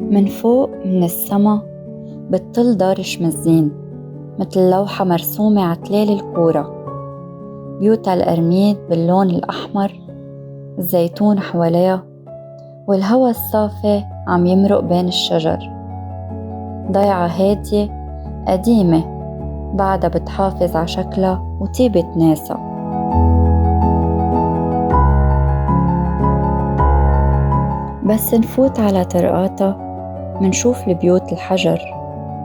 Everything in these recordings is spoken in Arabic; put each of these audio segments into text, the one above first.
من فوق من السما بتطل دار شمزين متل لوحة مرسومة عتلال الكورة. بيوتها القرميد باللون الأحمر، الزيتون حواليها، والهوا الصافي عم يمرق بين الشجر. ضيعة هادية قديمة بعدها بتحافظ على شكلها وطيبة ناسها. بس نفوت على طرقاتها منشوف البيوت الحجر،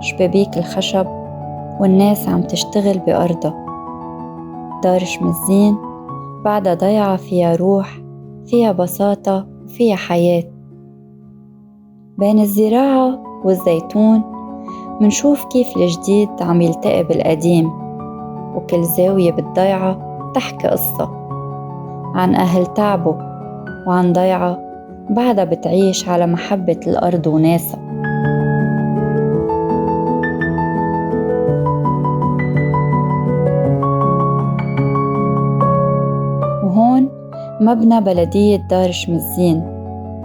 شبابيك الخشب، والناس عم تشتغل بأرضها. دار شمزين بعدها ضيعة فيها روح، فيها بساطة وفيها حياة. بين الزراعة والزيتون منشوف كيف الجديد عم يلتقي بالقديم، وكل زاوية بالضيعة تحكي قصة عن أهل تعبوا، وعن ضيعة بعدها بتعيش على محبة الأرض وناسها. وهون مبنى بلدية دار شمزين،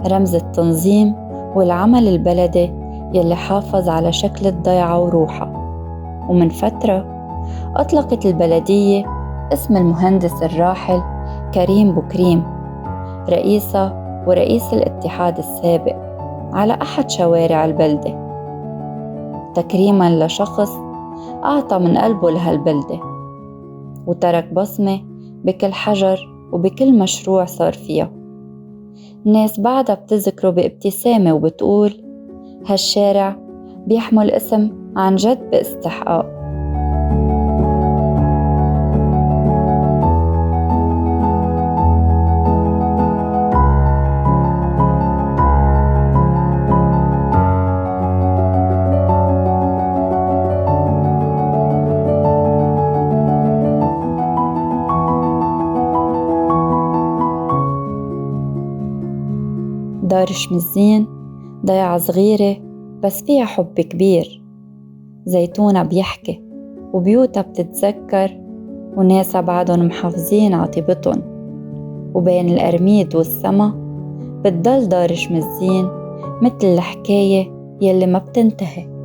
رمز التنظيم والعمل البلدي يلي حافظ على شكل الضيعة وروحها. ومن فترة أطلقت البلدية اسم المهندس الراحل كريم بوكريم، رئيسة ورئيس الاتحاد السابق، على أحد شوارع البلدة، تكريماً لشخص أعطى من قلبه لهالبلدة وترك بصمة بكل حجر وبكل مشروع صار فيها. الناس بعدها بتذكره بابتسامة وبتقول هالشارع بيحمل اسم عن جد باستحقاق. دار شمزين ضيعة صغيرة بس فيها حب كبير، زيتونة بيحكي وبيوتها بتتذكر، وناسها بعدهم محافظين عطيبتهم. وبين القرميد والسما بتضل دار شمزين متل الحكاية يلي ما بتنتهي.